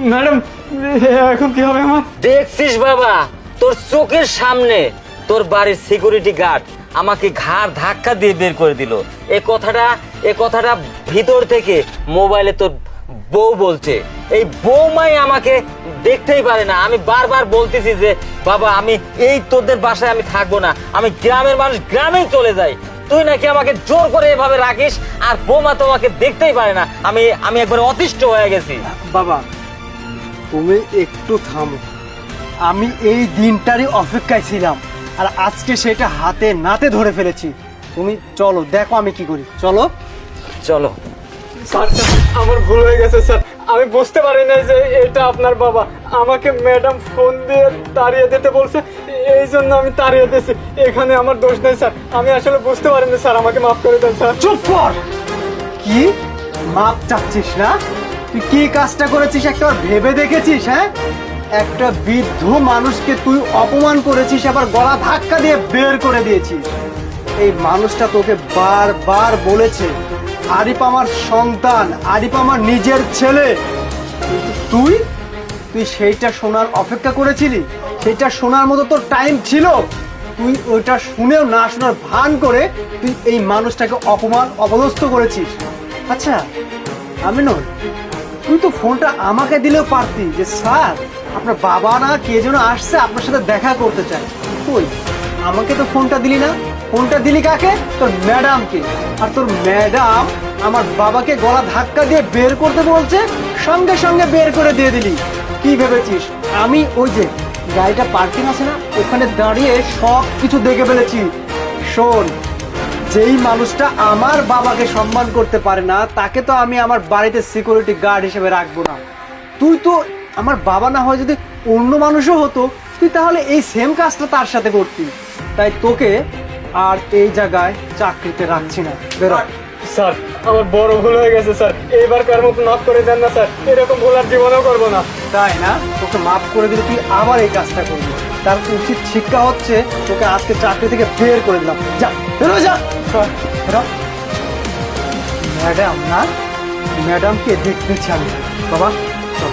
Madam এখন কি হবে আমার? দেখছিস বাবা, তোর চোখের সামনে তোর বাড়ির সিকিউরিটি গার্ড আমাকে ঘাড় ধাক্কা দিয়ে বের করে দিল। এ কথাটা ভিতর থেকে মোবাইলে তোর বউ বলছে। এই বউমাই আমাকে দেখতেই পারে না। আমি বারবার বলতেছি যে বাবা আমি এই তোদের বাসায় আমি থাকবো না, আমি গ্রামের মানুষ, গ্রামেই চলে যাই। তুই নাকি আমাকে জোর করে এভাবে রাখিস, আর বৌমা তোমাকে দেখতেই পারে না। আমি একবার অতিষ্ঠ হয়ে গেছি। বাবা তুমি একটু থামো, আমি এই দিনটারই অপেক্ষায় ছিলাম, আর আজকে সেটা হাতে নাতে ধরে ফেলেছি। তুমি চলো, দেখো আমি কি করি। চলো চলো। স্যার আমার ভুল হয়ে গেছে স্যার, আমি বুঝতে পারি না যে এটা আপনার বাবা। আমাকে ম্যাডাম ফোন দিয়ে তাড়িয়ে দিতে বলছে, এই জন্য আমি তাড়িয়ে দিয়েছি। এখানে আমার দোষ নেই স্যার, আমি আসলে বুঝতে পারিনি স্যার, আমাকে মাফ করে দেন স্যার। চুপ কর। কি মাপ চাচ্ছিস না? তুই কি কাজটা করেছিস একবার ভেবে দেখেছিস? হ্যাঁ, একটা বৃদ্ধ মানুষকে তুই অপমান করেছিস, আবার গলা ধাক্কা দিয়ে বের করে দিয়েছিস। এই মানুষটা তোকে বারবার বলেছে আরিফ আমার সন্তান, আরিফ আমার নিজের ছেলে, কিন্তু তুই সেইটা শোনার অপেক্ষা করেছিলি? সেইটা শোনার মতো তোর টাইম ছিল? তুই ওইটা শুনেও না শোনার ভান করে তুই এই মানুষটাকে অপদস্থ করেছিস। আচ্ছা আমিনুল, তুই তো ফোনটা আমাকে দিলেও পারতি যে স্যার আপনার বাবা না কে যেন আসছে, আপনার সাথে দেখা করতে চায়। কই, আমাকে তো ফোনটা দিলি না। ফোনটা দিলি কাকে? তোর ম্যাডামকে। আর তোর ম্যাডাম আমার বাবাকে গলা ধাক্কা দিয়ে বের করতে বলছে, সঙ্গে সঙ্গে বের করে দিয়ে দিলি। কি ভেবেছিস আমি ওই যে গাড়িটা পার্কিং আছে না, ওখানে দাঁড়িয়ে সব কিছু দেখে ফেলেছি? শোন, যেই মানুষটা আমার বাবাকে সম্মান করতে পারে না, তাকে তো আমি আমার বাড়িতে সিকিউরিটি গার্ড হিসেবে রাখবো না। তুই তো আমার বাবা না হয় যদি অন্য মানুষও হতো, তুই তাহলে এই সেম কাজটা তার সাথে করতি। তাই তোকে আর এই জায়গায় চাকরিতে রাখছি না, বেরো। স্যার আমার বড় ভুল হয়ে গেছে স্যার, এইবারকার মতো মাফ করে দেন না স্যার, এরকম ভুল আর জীবনেও করবো না। তাই না? তোকে মাফ করে দিলে তুই আবার এই কাজটা করবি? তার উচিত শিক্ষা হচ্ছে তোকে আজকে চাকরি থেকে বের করে দিলাম। যা বেরো, যা বেরো। ম্যাডাম না, ম্যাডামকে দেখতেছি আমি। বাবা চল।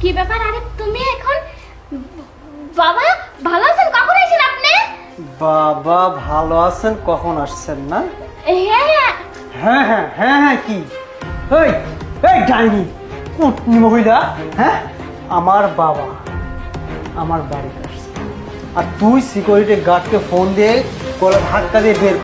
কি ব্যাপার? আরে তুমি এখন বাবা ভালো আছেন? কখন এসেছেন আপনি? বাবা ভালো আছেন, কখন আসছেন না? হ্যাঁ হ্যাঁ হ্যাঁ হ্যাঁ হ্যাঁ কি? এই এই ডাইনি কুটনি মহিলা, হ্যাঁ আমার বাবা আমার বাড়িতে আসছে, আর তুই সিকিউরিটি গার্ডকে ফোন দিয়ে গলা ধাক্কা দিয়ে বের